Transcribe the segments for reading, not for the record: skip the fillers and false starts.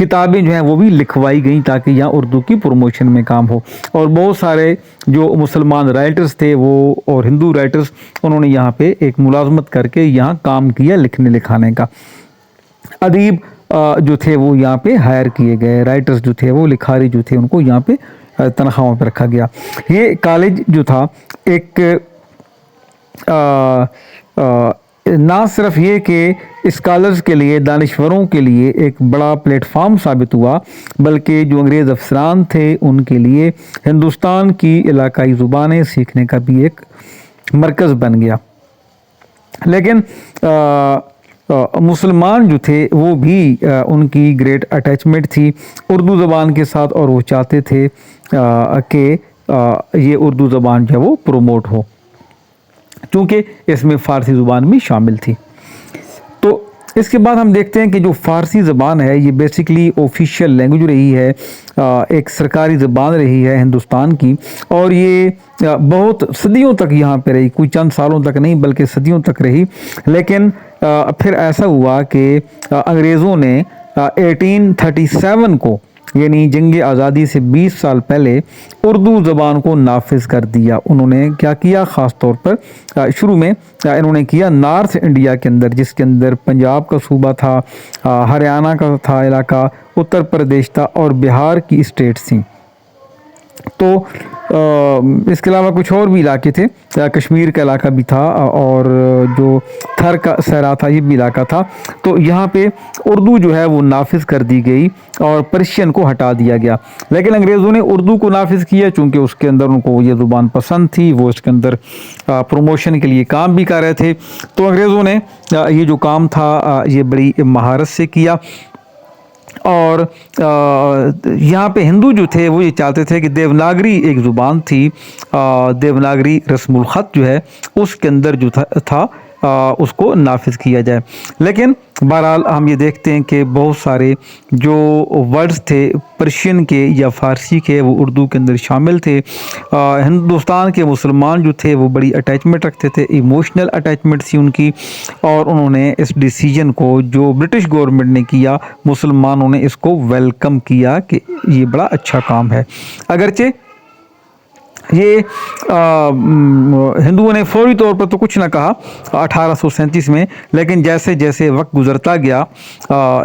کتابیں جو ہیں وہ بھی لکھوائی گئیں تاکہ یہاں اردو کی پروموشن میں کام ہو. اور بہت سارے جو مسلمان رائٹرز تھے وہ اور ہندو رائٹرز انہوں نے یہاں پہ ایک ملازمت کر کے یہاں کام کیا لکھنے لکھانے کا. ادیب جو تھے وہ یہاں پہ ہائر کیے گئے, رائٹرز جو تھے وہ لکھاری جو تھے ان کو یہاں پہ تنخواہوں پہ رکھا گیا. یہ کالج جو تھا ایک نہ صرف یہ کہ اسکالرز کے لیے, دانشوروں کے لیے ایک بڑا پلیٹ فارم ثابت ہوا, بلکہ جو انگریز افسران تھے ان کے لیے ہندوستان کی علاقائی زبانیں سیکھنے کا بھی ایک مرکز بن گیا. لیکن مسلمان جو تھے وہ بھی ان کی گریٹ اٹیچمنٹ تھی اردو زبان کے ساتھ, اور وہ چاہتے تھے کہ یہ اردو زبان جو ہے وہ پروموٹ ہو, چونکہ اس میں فارسی زبان بھی شامل تھی. تو اس کے بعد ہم دیکھتے ہیں کہ جو فارسی زبان ہے یہ بیسیکلی آفیشیل لینگویج رہی ہے, ایک سرکاری زبان رہی ہے ہندوستان کی, اور یہ بہت صدیوں تک یہاں پہ رہی, کوئی چند سالوں تک نہیں بلکہ صدیوں تک رہی. لیکن پھر ایسا ہوا کہ انگریزوں نے 1837 کو یعنی جنگ آزادی سے 20 سال پہلے اردو زبان کو نافذ کر دیا. انہوں نے کیا کیا, خاص طور پر شروع میں انہوں نے کیا نارتھ انڈیا کے اندر, جس کے اندر پنجاب کا صوبہ تھا, ہریانہ کا تھا علاقہ, اتر پردیش تھا اور بہار کی اسٹیٹس تھیں. تو اس کے علاوہ کچھ اور بھی علاقے تھے, کشمیر کا علاقہ بھی تھا اور جو تھر کا صحرا تھا یہ بھی علاقہ تھا. تو یہاں پہ اردو جو ہے وہ نافذ کر دی گئی اور پرشین کو ہٹا دیا گیا. لیکن انگریزوں نے اردو کو نافذ کیا چونکہ اس کے اندر ان کو یہ زبان پسند تھی, وہ اس کے اندر پروموشن کے لیے کام بھی کر رہے تھے. تو انگریزوں نے یہ جو کام تھا یہ بڑی مہارت سے کیا. اور یہاں پہ ہندو جو تھے وہ یہ چاہتے تھے کہ دیوناگری ایک زبان تھی, دیوناگری رسم الخط جو ہے اس کے اندر جو تھا اس کو نافذ کیا جائے. لیکن بہرحال ہم یہ دیکھتے ہیں کہ بہت سارے جو ورڈز تھے پرشین کے یا فارسی کے وہ اردو کے اندر شامل تھے. ہندوستان کے مسلمان جو تھے وہ بڑی اٹیچمنٹ رکھتے تھے, ایموشنل اٹیچمنٹ تھی ان کی, اور انہوں نے اس ڈیسیجن کو جو برٹش گورنمنٹ نے کیا مسلمانوں نے اس کو ویلکم کیا کہ یہ بڑا اچھا کام ہے. اگرچہ یہ ہندوؤں نے فوری طور پر تو کچھ نہ کہا 1837 میں, لیکن جیسے جیسے وقت گزرتا گیا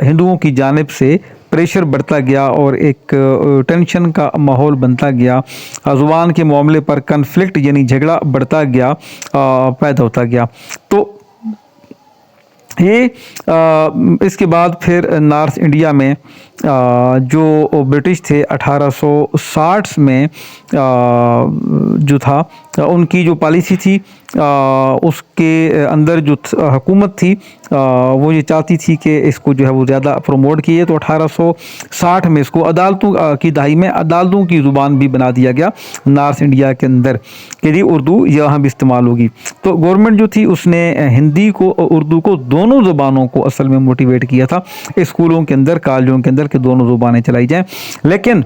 ہندوؤں کی جانب سے پریشر بڑھتا گیا اور ایک ٹینشن کا ماحول بنتا گیا, زبان کے معاملے پر کنفلکٹ یعنی جھگڑا بڑھتا گیا, پیدا ہوتا گیا. تو یہ اس کے بعد پھر نارتھ انڈیا میں جو برٹش تھے 1860 میں جو تھا ان کی جو پالیسی تھی اس کے اندر جو حکومت تھی وہ یہ چاہتی تھی کہ اس کو جو ہے وہ زیادہ پروموٹ کیے. تو 1860 میں اس کو عدالتوں کی دہائی میں عدالتوں کی زبان بھی بنا دیا گیا نارتھ انڈیا کے اندر کہ جی اردو یہاں بھی استعمال ہوگی. تو گورنمنٹ جو تھی اس نے ہندی کو اور اردو کو دونوں زبانوں کو اصل میں موٹیویٹ کیا تھا اسکولوں کے اندر, کالجوں کے اندر کہ دونوں زبانیں چلائی جائیں. لیکن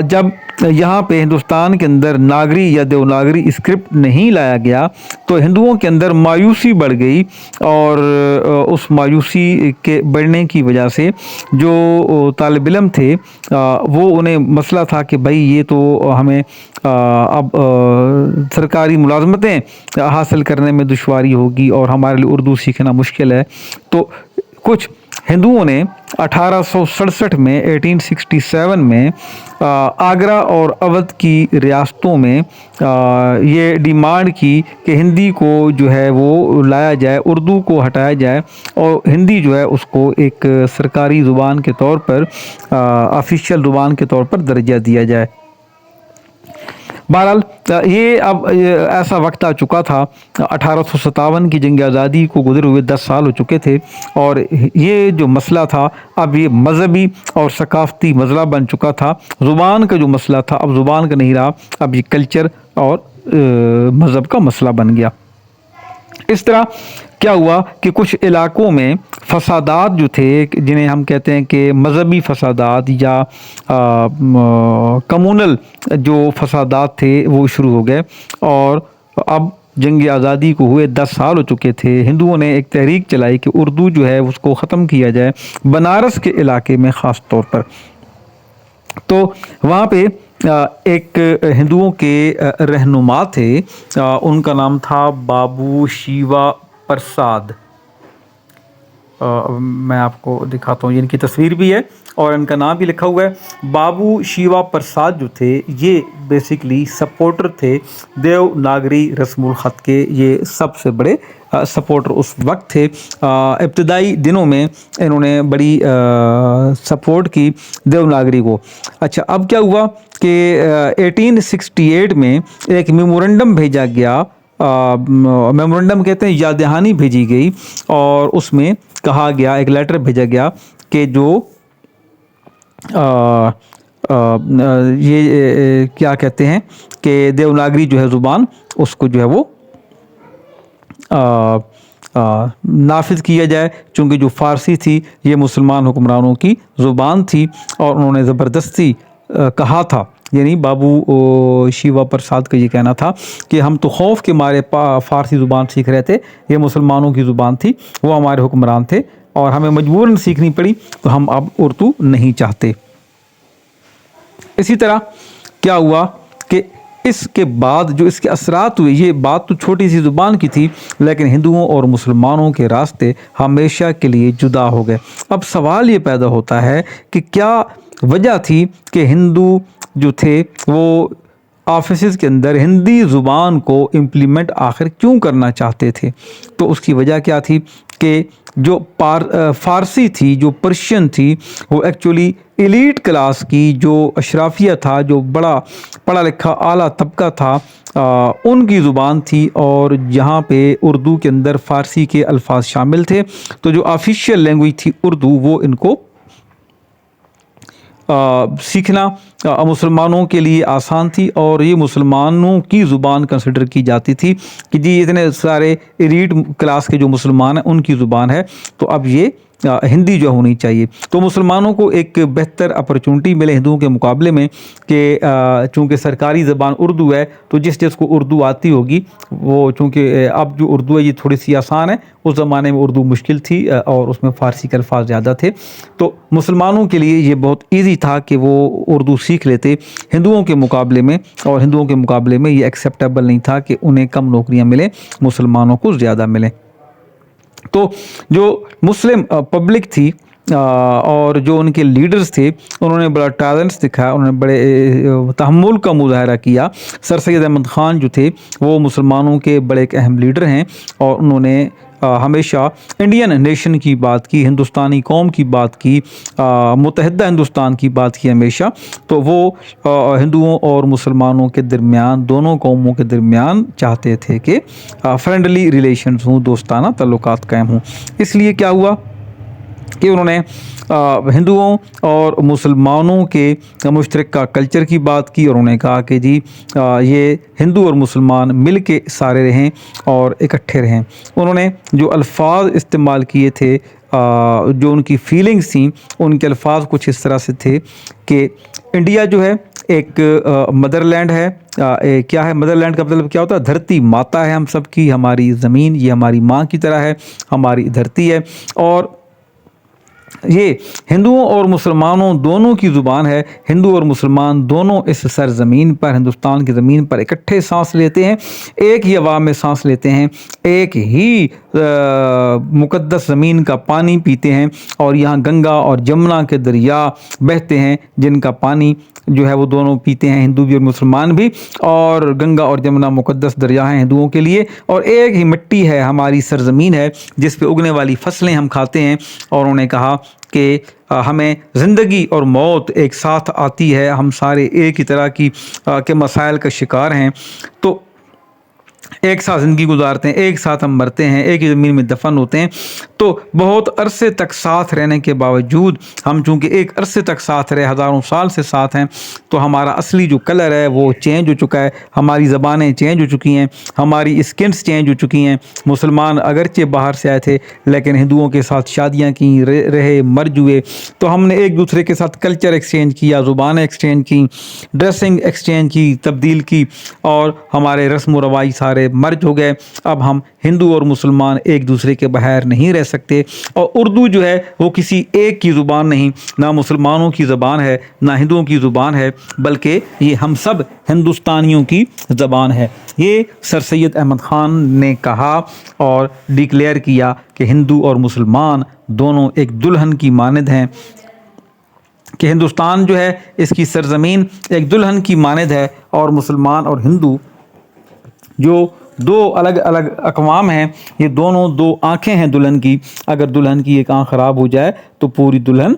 جب یہاں پہ ہندوستان کے اندر ناگری یا دیوناگری اسکرپٹ نہیں لایا گیا تو ہندوؤں کے اندر مایوسی بڑھ گئی, اور اس مایوسی کے بڑھنے کی وجہ سے جو طالب علم تھے وہ انہیں مسئلہ تھا کہ بھائی یہ تو ہمیں اب سرکاری ملازمتیں حاصل کرنے میں دشواری ہوگی اور ہمارے لیے اردو سیکھنا مشکل ہے. تو کچھ ہندوؤں نے 1867 میں 1867 میں آگرہ اور اودھ کی ریاستوں میں یہ ڈیمانڈ کی کہ ہندی کو جو ہے وہ لایا جائے, اردو کو ہٹایا جائے اور ہندی جو ہے اس کو ایک سرکاری زبان کے طور پر آفیشیل زبان کے طور پر درجہ دیا جائے. بہرحال یہ اب ایسا وقت آ چکا تھا 1857 کی جنگ آزادی کو گزرے ہوئے 10 سال ہو چکے تھے, اور یہ جو مسئلہ تھا اب یہ مذہبی اور ثقافتی مسئلہ بن چکا تھا. زبان کا جو مسئلہ تھا اب زبان کا نہیں رہا, اب یہ کلچر اور مذہب کا مسئلہ بن گیا. اس طرح کیا ہوا کہ کچھ علاقوں میں فسادات جو تھے جنہیں ہم کہتے ہیں کہ مذہبی فسادات یا کمونل جو فسادات تھے وہ شروع ہو گئے, اور اب جنگ آزادی کو ہوئے 10 سال ہو چکے تھے. ہندوؤں نے ایک تحریک چلائی کہ اردو جو ہے اس کو ختم کیا جائے بنارس کے علاقے میں خاص طور پر. تو وہاں پہ ایک ہندوؤں کے رہنما تھے, ان کا نام تھا بابو شیوا پرساد. میں آپ کو دکھاتا ہوں, یہ ان کی تصویر بھی ہے اور ان کا نام بھی لکھا ہوا ہے. بابو شیوا پرساد جو تھے یہ بیسیکلی سپورٹر تھے دیو ناگری رسم الخط کے. یہ سب سے بڑے سپورٹر اس وقت تھے. ابتدائی دنوں میں انہوں نے بڑی سپورٹ کی دیو ناگری کو. اچھا, اب کیا ہوا کہ 1868 میں ایک میمورنڈم بھیجا گیا. میمورنڈم کہتے ہیں یاد دہانی بھیجی گئی, اور اس میں کہا گیا, ایک لیٹر بھیجا گیا کہ جو یہ کیا کہتے ہیں کہ دیوناگری جو ہے زبان, اس کو جو ہے وہ نافذ کیا جائے, چونکہ جو فارسی تھی یہ مسلمان حکمرانوں کی زبان تھی اور انہوں نے زبردستی کہا تھا. یعنی بابو شیوا پرساد کا یہ کہنا تھا کہ ہم تو خوف کے مارے فارسی زبان سیکھ رہے تھے, یہ مسلمانوں کی زبان تھی, وہ ہمارے حکمران تھے اور ہمیں مجبوراً سیکھنی پڑی, تو ہم اب اردو نہیں چاہتے. اسی طرح کیا ہوا کہ اس کے بعد جو اس کے اثرات ہوئے, یہ بات تو چھوٹی سی زبان کی تھی لیکن ہندوؤں اور مسلمانوں کے راستے ہمیشہ کے لیے جدا ہو گئے. اب سوال یہ پیدا ہوتا ہے کہ کیا وجہ تھی کہ ہندو جو تھے وہ آفیسز کے اندر ہندی زبان کو امپلیمنٹ آخر کیوں کرنا چاہتے تھے؟ تو اس کی وجہ کیا تھی کہ جو فارسی تھی, جو پرشین تھی, وہ ایکچولی ایلیٹ کلاس کی, جو اشرافیہ تھا, جو بڑا پڑھا لکھا اعلیٰ طبقہ تھا, ان کی زبان تھی. اور جہاں پہ اردو کے اندر فارسی کے الفاظ شامل تھے, تو جو آفیشیل لینگویج تھی اردو, وہ ان کو سیکھنا مسلمانوں کے لیے آسان تھی, اور یہ مسلمانوں کی زبان کنسیڈر کی جاتی تھی کہ جی اتنے سارے ایلیٹ کلاس کے جو مسلمان ہیں ان کی زبان ہے, تو اب یہ ہندی جو ہونی چاہیے. تو مسلمانوں کو ایک بہتر اپرچونٹی ملے ہندوؤں کے مقابلے میں کہ چونکہ سرکاری زبان اردو ہے, تو جس کو اردو آتی ہوگی وہ, چونکہ اب جو اردو ہے یہ تھوڑی سی آسان ہے, اس زمانے میں اردو مشکل تھی اور اس میں فارسی کے الفاظ زیادہ تھے, تو مسلمانوں کے لیے یہ بہت ایزی تھا کہ وہ اردو سیکھ لیتے ہندوؤں کے مقابلے میں. اور ہندوؤں کے مقابلے میں یہ ایکسیپٹیبل نہیں تھا کہ انہیں کم نوکریاں ملیں, مسلمانوں کو زیادہ ملیں. تو جو مسلم پبلک تھی اور جو ان کے لیڈرز تھے, انہوں نے بڑا ٹیلنٹس دکھایا, انہوں نے بڑے تحمل کا مظاہرہ کیا. سر سید احمد خان جو تھے وہ مسلمانوں کے بڑے ایک اہم لیڈر ہیں, اور انہوں نے ہمیشہ انڈین نیشن کی بات کی, ہندوستانی قوم کی بات کی, متحدہ ہندوستان کی بات کی ہمیشہ. تو وہ ہندوؤں اور مسلمانوں کے درمیان, دونوں قوموں کے درمیان چاہتے تھے کہ فرینڈلی ریلیشنز ہوں, دوستانہ تعلقات قائم ہوں. اس لیے کیا ہوا کہ انہوں نے ہندوؤں اور مسلمانوں کے مشترکہ کلچر کی بات کی, اور انہوں نے کہا کہ جی یہ ہندو اور مسلمان مل کے سارے رہیں اور اکٹھے رہیں. انہوں نے جو الفاظ استعمال کیے تھے, جو ان کی فیلنگز تھیں, ان کے الفاظ کچھ اس طرح سے تھے کہ انڈیا جو ہے ایک مدر لینڈ ہے. کیا ہے مدر لینڈ کا مطلب کیا ہوتا ہے؟ دھرتی ماتا ہے ہم سب کی, ہماری زمین یہ ہماری ماں کی طرح ہے, ہماری دھرتی ہے. اور یہ ہندوؤں اور مسلمانوں دونوں کی زبان ہے. ہندو اور مسلمان دونوں اس سرزمین پر, ہندوستان کی زمین پر اکٹھے سانس لیتے ہیں, ایک ہی ہوا میں سانس لیتے ہیں, ایک ہی مقدس زمین کا پانی پیتے ہیں, اور یہاں گنگا اور جمنا کے دریا بہتے ہیں جن کا پانی جو ہے وہ دونوں پیتے ہیں, ہندو بھی اور مسلمان بھی. اور گنگا اور جمنا مقدس دریا ہیں ہندوؤں کے لیے, اور ایک ہی مٹی ہے, ہماری سرزمین ہے جس پہ اگنے والی فصلیں ہم کھاتے ہیں. اور انہوں نے کہا کہ ہمیں زندگی اور موت ایک ساتھ آتی ہے, ہم سارے ایک ہی طرح کی کے مسائل کا شکار ہیں, تو ایک ساتھ زندگی گزارتے ہیں, ایک ساتھ ہم مرتے ہیں, ایک ہی زمین میں دفن ہوتے ہیں. تو بہت عرصے تک ساتھ رہنے کے باوجود ہم چونکہ ایک عرصے تک ساتھ رہے, ہزاروں سال سے ساتھ ہیں, تو ہمارا اصلی جو کلر ہے وہ چینج ہو چکا ہے, ہماری زبانیں چینج ہو چکی ہیں, ہماری اسکنس چینج ہو چکی ہیں. مسلمان اگرچہ باہر سے آئے تھے لیکن ہندوؤں کے ساتھ شادیاں کی, رہے, مر جوئے, تو ہم نے ایک دوسرے کے ساتھ کلچر ایکسچینج کیا, زبانیں ایکسچینج کی, ڈریسنگ ایکسچینج کی, تبدیل کی, اور ہمارے رسم و رواج سارے ہمارے مرج ہو گئے، اب ہم ہندو اور مسلمان ایک دوسرے کے بغیر نہیں رہ سکتے، اور اردو جو ہے وہ کسی ایک کی زبان نہیں، نہ مسلمانوں کی زبان ہے نہ ہندوؤں کی زبان ہے، بلکہ یہ ہم سب ہندوستانیوں کی زبان ہے۔ یہ سر سید احمد خان نے کہا اور ڈکلیئر کیا کہ ہندو اور مسلمان دونوں ایک دلہن کی مانند ہیں، کہ ہندوستان جو ہے اس کی سرزمین ایک دلہن کی مانند ہے، اور مسلمان اور ہندو جو دو الگ الگ اقوام ہیں، یہ دونوں دو آنکھیں ہیں دلہن کی، اگر دلہن کی ایک آنکھ خراب ہو جائے تو پوری دلہن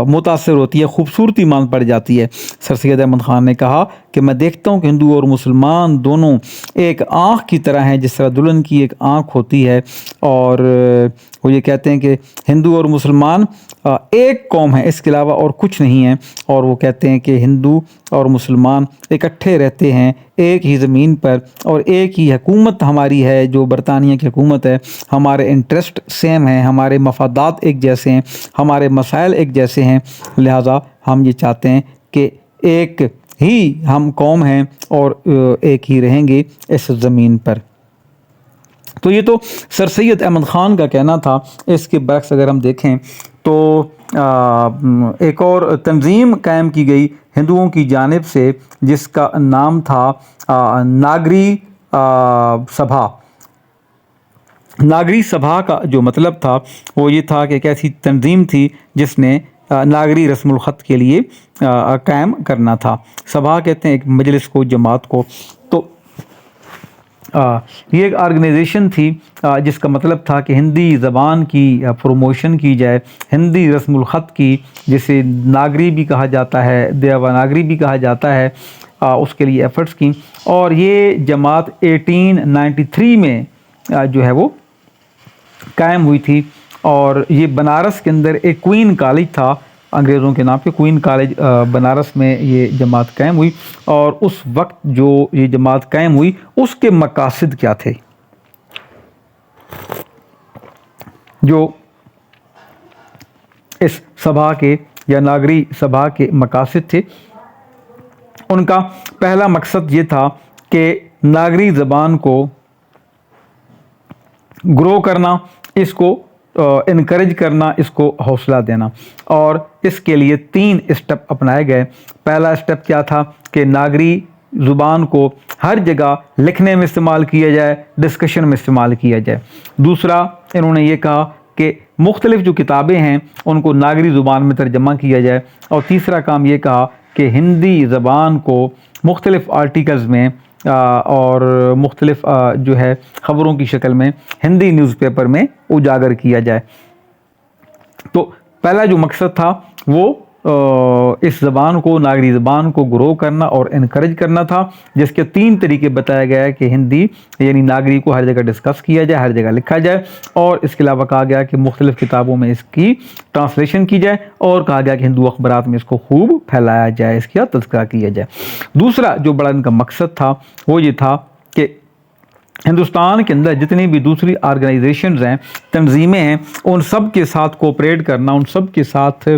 متاثر ہوتی ہے، خوبصورتی مان پڑ جاتی ہے۔ سر سید احمد خان نے کہا کہ میں دیکھتا ہوں کہ ہندو اور مسلمان دونوں ایک آنکھ کی طرح ہیں، جس طرح دلہن کی ایک آنکھ ہوتی ہے، اور وہ یہ کہتے ہیں کہ ہندو اور مسلمان ایک قوم ہے، اس کے علاوہ اور کچھ نہیں ہے، اور وہ کہتے ہیں کہ ہندو اور مسلمان اکٹھے رہتے ہیں ایک ہی زمین پر، اور ایک ہی حکومت ہماری ہے جو برطانیہ کی حکومت ہے، ہمارے انٹرسٹ سیم ہیں، ہمارے مفادات ایک جیسے ہیں، ہمارے مسائل ایک جیسے ہیں، لہٰذا ہم یہ چاہتے ہیں کہ ایک ہی ہم قوم ہیں اور ایک ہی رہیں گے اس زمین پر۔ تو یہ تو سر سید احمد خان کا کہنا تھا۔ اس کے برعکس اگر ہم دیکھیں تو ایک اور تنظیم قائم کی گئی ہندوؤں کی جانب سے، جس کا نام تھا ناگری سبھا۔ ناگری سبھا کا جو مطلب تھا وہ یہ تھا کہ ایک ایسی تنظیم تھی جس نے ناگری رسم الخط کے لیے قائم کرنا تھا۔ سبھا کہتے ہیں ایک مجلس کو، جماعت کو۔ تو یہ ایک آرگنائزیشن تھی جس کا مطلب تھا کہ ہندی زبان کی پروموشن کی جائے، ہندی رسم الخط کی، جسے ناگری بھی کہا جاتا ہے، دیوناگری بھی کہا جاتا ہے، اس کے لیے ایفرٹس کی۔ اور یہ جماعت 1893 میں جو ہے وہ قائم ہوئی تھی، اور یہ بنارس کے اندر ایک کوئین کالج تھا انگریزوں کے نام پہ، کوئین کالج بنارس میں یہ جماعت قائم ہوئی۔ اور اس وقت جو یہ جماعت قائم ہوئی اس کے مقاصد کیا تھے؟ جو اس سبھا کے یا ناگری سبھا کے مقاصد تھے، ان کا پہلا مقصد یہ تھا کہ ناگری زبان کو گرو کرنا، اس کو انکریج کرنا، اس کو حوصلہ دینا، اور اس کے لیے 3 اسٹیپ اپنائے گئے۔ پہلا اسٹیپ کیا تھا کہ ناگری زبان کو ہر جگہ لکھنے میں استعمال کیا جائے، ڈسکشن میں استعمال کیا جائے۔ دوسرا انہوں نے یہ کہا کہ مختلف جو کتابیں ہیں ان کو ناگری زبان میں ترجمہ کیا جائے، اور تیسرا کام یہ کہا کہ ہندی زبان کو مختلف آرٹیکلز میں اور مختلف جو ہے خبروں کی شکل میں ہندی نیوز پیپر میں اجاگر کیا جائے۔ تو پہلا جو مقصد تھا وہ اس زبان کو، ناگری زبان کو گرو کرنا اور انکریج کرنا تھا، جس کے 3 طریقے بتایا گیا ہے کہ ہندی یعنی ناگری کو ہر جگہ ڈسکس کیا جائے، ہر جگہ لکھا جائے، اور اس کے علاوہ کہا گیا کہ مختلف کتابوں میں اس کی ٹرانسلیشن کی جائے، اور کہا گیا کہ ہندو اخبارات میں اس کو خوب پھیلایا جائے، اس کا تذکرہ کیا جائے۔ دوسرا جو بڑا ان کا مقصد تھا وہ یہ تھا کہ ہندوستان کے اندر جتنی بھی دوسری آرگنائزیشنز ہیں، تنظیمیں ہیں، ان سب کے ساتھ کوپریٹ کرنا، ان سب کے ساتھ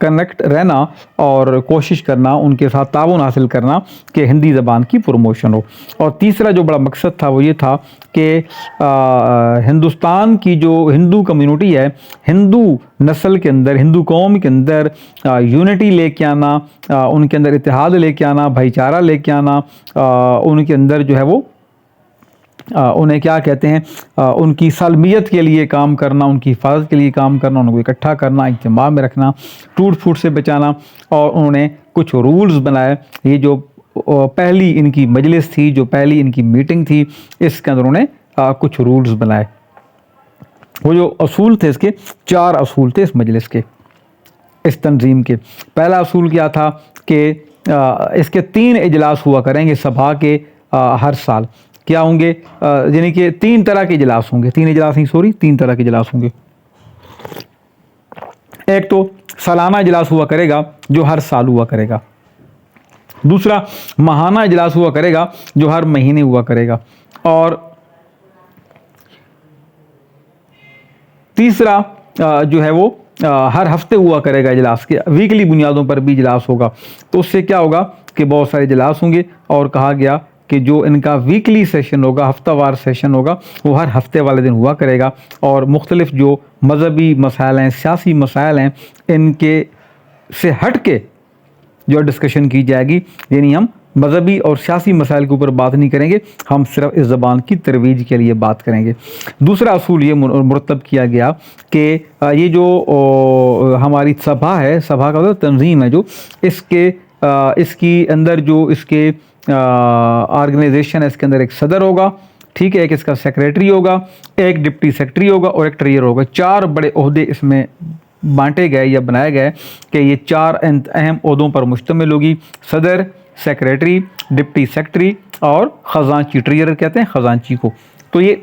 کنیکٹ رہنا اور کوشش کرنا، ان کے ساتھ تعاون حاصل کرنا کہ ہندی زبان کی پروموشن ہو۔ اور تیسرا جو بڑا مقصد تھا وہ یہ تھا کہ ہندوستان کی جو ہندو کمیونٹی ہے، ہندو نسل کے اندر، ہندو قوم کے اندر یونٹی لے کے آنا، ان کے اندر اتحاد لے کے آنا، بھائی چارہ لے کے آنا، ان کے اندر جو ہے وہ انہیں کیا کہتے ہیں، ان کی سالمیت کے لیے کام کرنا، ان کی حفاظت کے لیے کام کرنا، ان کو اکٹھا کرنا، اجتماع میں رکھنا، ٹوٹ پھوٹ سے بچانا۔ اور انہوں نے کچھ رولز بنائے۔ یہ جو پہلی ان کی مجلس تھی، جو پہلی ان کی میٹنگ تھی، اس کے اندر انہوں نے کچھ رولز بنائے۔ وہ جو اصول تھے، اس کے 4 اصول تھے اس مجلس کے، اس تنظیم کے۔ پہلا اصول کیا تھا کہ اس کے 3 اجلاس ہوا کریں گے سبھا کے ہر سال۔ کیا ہوں گے؟ یعنی کہ 3 طرح کے اجلاس ہوں گے، 3 اجلاس نہیں، 3 طرح کے اجلاس ہوں گے۔ ایک تو سالانہ اجلاس ہوا کرے گا جو ہر سال ہوا کرے گا، دوسرا ماہانہ اجلاس ہوا کرے گا جو ہر مہینے ہوا کرے گا، اور تیسرا جو ہے وہ ہر ہفتے ہوا کرے گا اجلاس کے، ویکلی بنیادوں پر بھی اجلاس ہوگا۔ تو اس سے کیا ہوگا کہ بہت سارے اجلاس ہوں گے، اور کہا گیا کہ جو ان کا ویکلی سیشن ہوگا، ہفتہ وار سیشن ہوگا، وہ ہر ہفتے والے دن ہوا کرے گا، اور مختلف جو مذہبی مسائل ہیں، سیاسی مسائل ہیں، ان کے سے ہٹ کے جو ڈسکشن کی جائے گی، یعنی ہم مذہبی اور سیاسی مسائل کے اوپر بات نہیں کریں گے، ہم صرف اس زبان کی ترویج کے لیے بات کریں گے۔ دوسرا اصول یہ مرتب کیا گیا کہ یہ جو ہماری سبھا ہے، سبھا کا مطلب تنظیم ہے، جو اس کی اندر جو اس کے آرگنائزیشن ہے، اس کے اندر ایک صدر ہوگا، ٹھیک ہے، ایک اس کا سیکریٹری ہوگا، ایک ڈپٹی سیکریٹری ہوگا، اور ایک ٹریئر ہوگا۔ 4 بڑے عہدے اس میں بانٹے گئے یا بنائے گئے کہ یہ 4 اہم عہدوں پر مشتمل ہوگی: صدر، سیکریٹری، ڈپٹی سیکریٹری اور خزانچی، ٹریئر کہتے ہیں خزانچی کو۔ تو یہ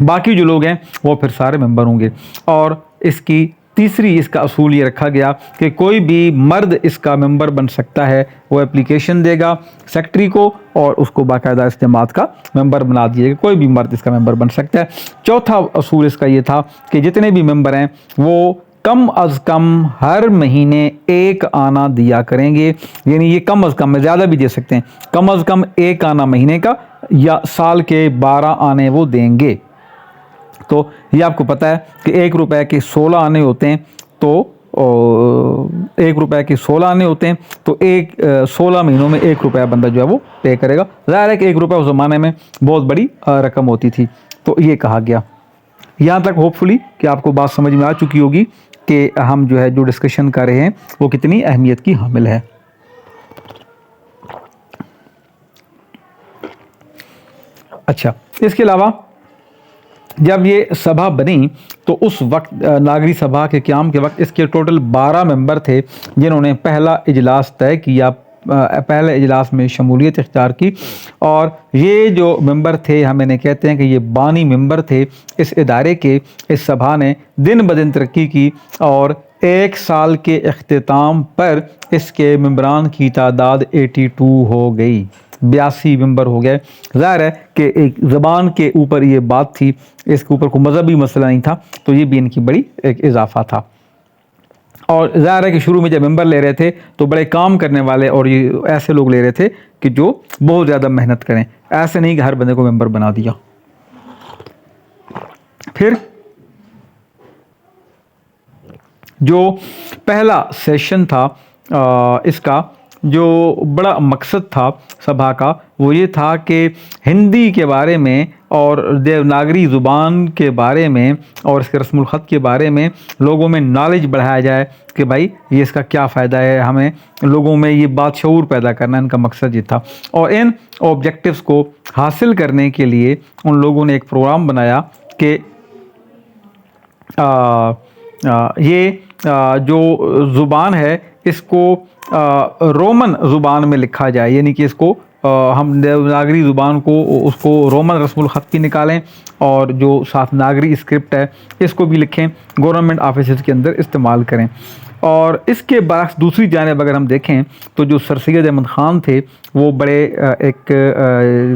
باقی جو لوگ ہیں وہ پھر سارے ممبر ہوں گے۔ اور اس کی تیسری اس کا اصول یہ رکھا گیا کہ کوئی بھی مرد اس کا ممبر بن سکتا ہے، وہ اپلیکیشن دے گا سیکریٹری کو اور اس کو باقاعدہ اجتماعات کا ممبر بنا دیے گا، کوئی بھی مرد اس کا ممبر بن سکتا ہے۔ چوتھا اصول اس کا یہ تھا کہ جتنے بھی ممبر ہیں وہ کم از کم ہر مہینے 1 آنا دیا کریں گے، یعنی یہ کم از کم، میں زیادہ بھی دے سکتے ہیں، کم از کم 1 آنا مہینے کا یا سال کے 12 آنے وہ دیں گے۔ تو یہ آپ کو پتہ ہے کہ 1 روپے کے 16 آنے ہوتے ہیں، تو 1 روپے کے 16 آنے ہوتے ہیں، تو 16 مہینوں میں 1 روپیہ بندہ جو ہے وہ پے کرے گا۔ ظاہر ہے کہ 1 روپیہ اس زمانے میں بہت بڑی رقم ہوتی تھی، تو یہ کہا گیا۔ یہاں تک ہوپ فلی کہ آپ کو بات سمجھ میں آ چکی ہوگی کہ ہم جو ہے جو ڈسکشن کر رہے ہیں وہ کتنی اہمیت کی حامل ہے۔ اچھا، اس کے علاوہ جب یہ سبھا بنی تو اس وقت ناگری سبھا کے قیام کے وقت اس کے ٹوٹل 12 ممبر تھے جنہوں نے پہلا اجلاس طے کیا، پہلے اجلاس میں شمولیت اختیار کی، اور یہ جو ممبر تھے ہم انہیں کہتے ہیں کہ یہ بانی ممبر تھے اس ادارے کے۔ اس سبھا نے دن بدن ترقی کی اور 1 سال کے اختتام پر اس کے ممبران کی تعداد 82 ہو گئی، 82 ممبر ہو گئے۔ ظاہر ہے کہ ایک زبان کے اوپر یہ بات تھی، اس کے اوپر کوئی مذہبی مسئلہ نہیں تھا، تو یہ بھی ان کی بڑی ایک اضافہ تھا۔ اور ظاہر ہے کہ شروع میں جب ممبر لے رہے تھے تو بڑے کام کرنے والے اور یہ ایسے لوگ لے رہے تھے کہ جو بہت زیادہ محنت کریں، ایسے نہیں کہ ہر بندے کو ممبر بنا دیا۔ پھر جو پہلا سیشن تھا اس کا جو بڑا مقصد تھا سبھا کا، وہ یہ تھا کہ ہندی کے بارے میں اور دیوناگری زبان کے بارے میں اور اس کے رسم الخط کے بارے میں لوگوں میں نالج بڑھایا جائے کہ بھائی یہ اس کا کیا فائدہ ہے، ہمیں لوگوں میں یہ بات شعور پیدا کرنا، ان کا مقصد یہ تھا۔ اور ان آبجیکٹیوز کو حاصل کرنے کے لیے ان لوگوں نے ایک پروگرام بنایا کہ یہ جو زبان ہے اس کو رومن زبان میں لکھا جائے، یعنی کہ اس کو ہم دیوناگری زبان کو اس کو رومن رسم الخط بھی نکالیں اور جو ساتھ ناگری اسکرپٹ ہے اس کو بھی لکھیں، گورنمنٹ آفیسز کے اندر استعمال کریں۔ اور اس کے برعکس دوسری جانب اگر ہم دیکھیں تو جو سر سید احمد خان تھے وہ بڑے ایک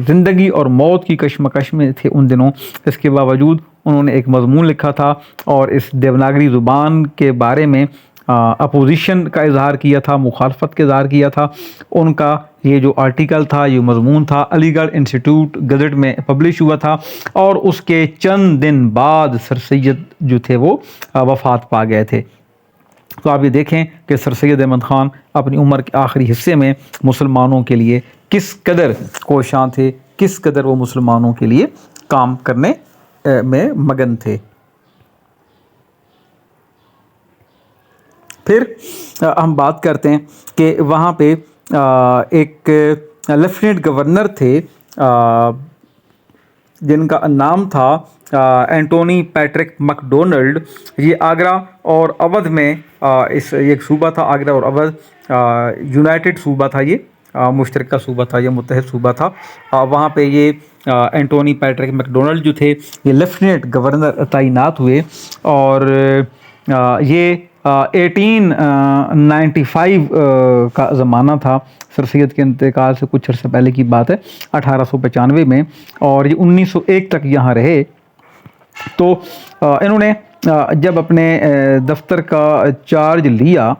زندگی اور موت کی کشمکش میں تھے ان دنوں، اس کے باوجود انہوں نے ایک مضمون لکھا تھا اور اس دیوناگری زبان کے بارے میں اپوزیشن کا اظہار کیا تھا، مخالفت کا اظہار کیا تھا۔ ان کا یہ جو آرٹیکل تھا، یہ مضمون تھا، علی گڑھ انسٹیٹیوٹ گزٹ میں پبلش ہوا تھا، اور اس کے چند دن بعد سر سید جو تھے وہ وفات پا گئے تھے۔ تو آپ یہ دیکھیں کہ سر سید احمد خان اپنی عمر کے آخری حصے میں مسلمانوں کے لیے کس قدر کوشاں تھے، کس قدر وہ مسلمانوں کے لیے کام کرنے میں مگن تھے۔ پھر ہم بات کرتے ہیں کہ وہاں پہ ایک لیفٹیننٹ گورنر تھے جن کا نام تھا اینٹونی پیٹرک مک ڈونلڈ۔ یہ آگرہ اور اودھ میں ایک صوبہ تھا، آگرہ اور اودھ یونائٹڈ صوبہ تھا، یہ مشترکہ صوبہ تھا، یہ متحد صوبہ تھا۔ وہاں پہ یہ اینٹونی پیٹرک مک ڈونلڈ جو تھے یہ لیفٹیننٹ گورنر تعینات ہوئے، اور یہ 1895 کا زمانہ تھا، سر سید کے انتقال سے کچھ عرصہ پہلے کی بات ہے، 1895 میں، اور یہ 1901 تک یہاں رہے۔ تو انہوں نے جب اپنے دفتر کا چارج لیا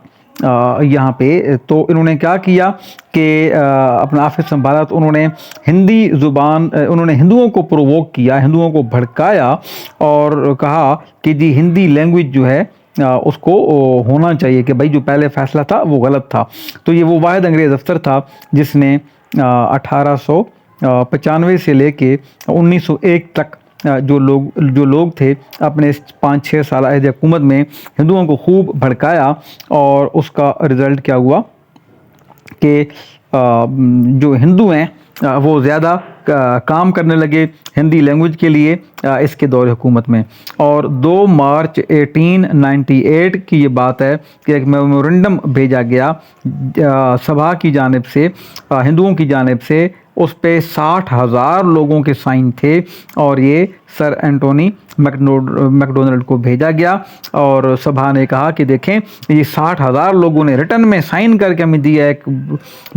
یہاں پہ تو انہوں نے کیا کیا کہ اپنا آفس سنبھالا تو انہوں نے ہندی زبان انہوں نے ہندوؤں کو پرووک کیا، ہندوؤں کو بھڑکایا اور کہا کہ جی ہندی لینگویج جو ہے اس کو ہونا چاہیے، کہ بھائی جو پہلے فیصلہ تھا وہ غلط تھا۔ تو یہ وہ واحد انگریز افسر تھا جس نے 1895 سے لے کے 1901 تک جو لوگ تھے اپنے 5-6 سالہ عہد حکومت میں ہندوؤں کو خوب بھڑکایا، اور اس کا رزلٹ کیا ہوا کہ جو ہندو ہیں وہ زیادہ کام کرنے لگے ہندی لینگویج کے لیے اس کے دور حکومت میں۔ اور 2 مارچ 1898 کی یہ بات ہے کہ ایک میمورنڈم بھیجا گیا سبھا کی جانب سے، ہندوؤں کی جانب سے، اس پہ 60,000 لوگوں کے سائن تھے، اور یہ سر اینٹونی میکڈونلڈ کو بھیجا گیا، اور سبھا نے کہا کہ دیکھیں یہ 60,000 لوگوں نے ریٹن میں سائن کر کے ہمیں دیا ہے،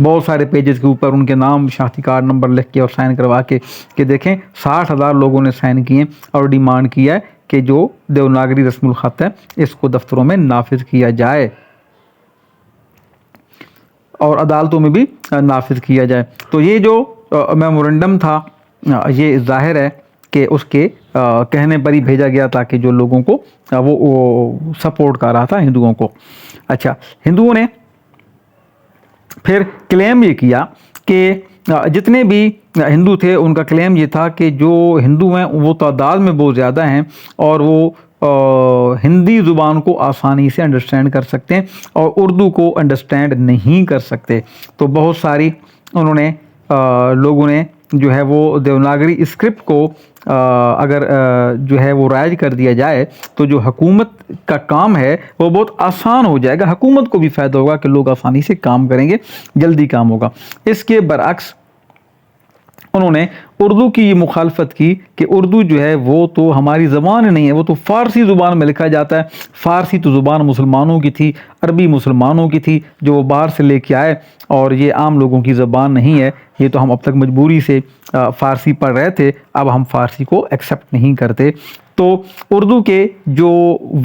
بہت سارے پیجز کے اوپر ان کے نام، شناختی کارڈ نمبر لکھ کے اور سائن کروا کے، کہ دیکھیں 60,000 لوگوں نے سائن کیے اور ڈیمانڈ کیا ہے کہ جو دیوناگری رسم الخط ہے اس کو دفتروں میں نافذ کیا جائے اور عدالتوں میں بھی نافذ کیا جائے۔ تو یہ جو میمورنڈم تھا یہ ظاہر ہے کہ اس کے کہنے پر ہی بھیجا گیا تاکہ جو لوگوں کو وہ سپورٹ کر رہا تھا ہندوؤں کو۔ اچھا، ہندوؤں نے پھر کلیم یہ کیا کہ جتنے بھی ہندو تھے ان کا کلیم یہ تھا کہ جو ہندو ہیں وہ تعداد میں بہت زیادہ ہیں اور وہ ہندی زبان کو آسانی سے انڈرسٹینڈ کر سکتے ہیں اور اردو کو انڈرسٹینڈ نہیں کر سکتے۔ تو بہت ساری انہوں نے لوگوں نے جو ہے وہ دیوناگری اسکرپٹ کو اگر جو ہے وہ رائج کر دیا جائے تو جو حکومت کا کام ہے وہ بہت آسان ہو جائے گا، حکومت کو بھی فائدہ ہوگا کہ لوگ آسانی سے کام کریں گے، جلدی کام ہوگا۔ اس کے برعکس انہوں نے اردو کی یہ مخالفت کی کہ اردو جو ہے وہ تو ہماری زبان نہیں ہے، وہ تو فارسی زبان میں لکھا جاتا ہے، فارسی تو زبان مسلمانوں کی تھی، عربی مسلمانوں کی تھی جو وہ باہر سے لے کے آئے، اور یہ عام لوگوں کی زبان نہیں ہے، یہ تو ہم اب تک مجبوری سے فارسی پڑھ رہے تھے، اب ہم فارسی کو ایکسیپٹ نہیں کرتے۔ تو اردو کے جو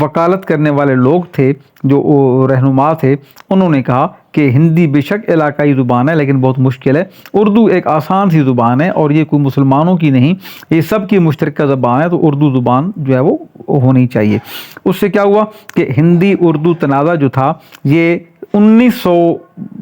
وکالت کرنے والے لوگ تھے، جو رہنما تھے، انہوں نے کہا کہ ہندی بے شک علاقائی زبان ہے لیکن بہت مشکل ہے، اردو ایک آسان سی زبان ہے اور یہ کوئی مسلمانوں کی نہیں، یہ سب کی مشترکہ زبان ہے، تو اردو زبان جو ہے وہ ہونی چاہیے۔ اس سے کیا ہوا کہ ہندی اردو تنازع جو تھا یہ 1900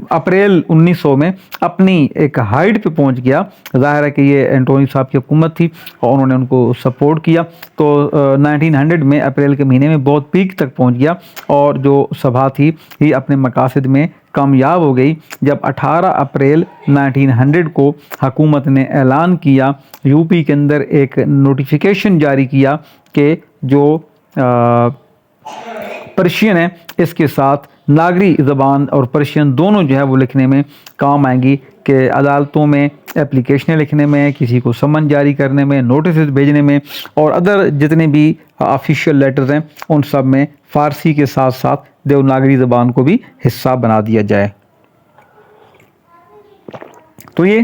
اپریل 1900 میں اپنی ایک ہائٹ پہ پہنچ گیا۔ ظاہر ہے کہ یہ اینٹونی صاحب کی حکومت تھی اور انہوں نے ان کو سپورٹ کیا، تو 1900 میں اپریل کے مہینے میں بہت پیک تک پہنچ گیا، اور جو سبھا تھی یہ اپنے مقاصد میں کامیاب ہو گئی جب 18 اپریل 1900 کو حکومت نے اعلان کیا، یو پی کے اندر ایک نوٹیفیکیشن جاری کیا کہ جو پرشین ہے اس کے ساتھ ناگری زبان اور پرشین دونوں جو ہے وہ لکھنے میں کام آئیں گی، کہ عدالتوں میں اپلیکیشنیں لکھنے میں، کسی کو سمن جاری کرنے میں، نوٹسز بھیجنے میں، اور ادر جتنے بھی آفیشیل لیٹرز ہیں ان سب میں فارسی کے ساتھ ساتھ دیوناگری زبان کو بھی حصہ بنا دیا جائے۔ تو یہ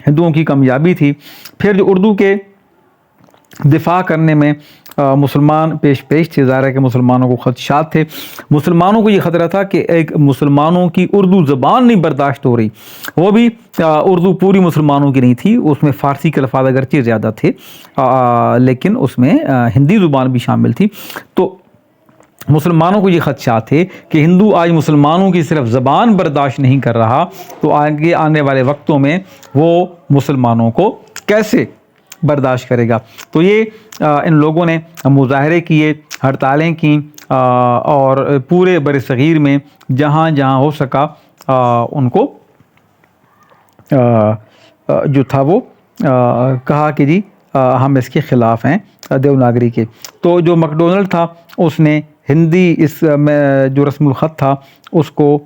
ہندوؤں کی کامیابی تھی۔ پھر جو اردو کے دفاع کرنے میں مسلمان پیش تھے، ظاہر ہے کہ مسلمانوں کو خدشات تھے، مسلمانوں کو یہ خطرہ تھا کہ ایک مسلمانوں کی اردو زبان نہیں برداشت ہو رہی، وہ بھی اردو پوری مسلمانوں کی نہیں تھی، اس میں فارسی کے الفاظ اگرچہ زیادہ تھے لیکن اس میں ہندی زبان بھی شامل تھی۔ تو مسلمانوں کو یہ خدشات تھے کہ ہندو آج مسلمانوں کی صرف زبان برداشت نہیں کر رہا تو آگے آنے والے وقتوں میں وہ مسلمانوں کو کیسے برداشت کرے گا۔ تو یہ ان لوگوں نے مظاہرے کیے، ہڑتالیں کیں، اور پورے بر صغیر میں جہاں جہاں ہو سکا ان کو جو تھا وہ کہا کہ جی ہم اس کے خلاف ہیں دیوناگری کے۔ تو جو میکڈونلڈ تھا اس نے ہندی اس میں جو رسم الخط تھا اس کو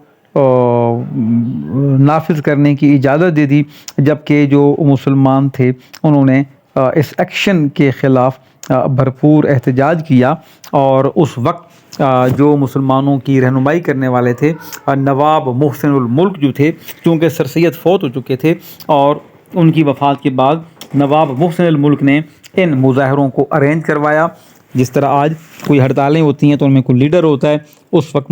نافذ کرنے کی اجازت دے دی، جبکہ جو مسلمان تھے انہوں نے اس ایکشن کے خلاف بھرپور احتجاج کیا، اور اس وقت جو مسلمانوں کی رہنمائی کرنے والے تھے نواب محسن الملک جو تھے، چونکہ سر سید فوت ہو چکے تھے اور ان کی وفات کے بعد نواب محسن الملک نے ان مظاہروں کو ارینج کروایا۔ جس طرح آج کوئی ہڑتالیں ہوتی ہیں تو ان میں کوئی لیڈر ہوتا ہے، اس وقت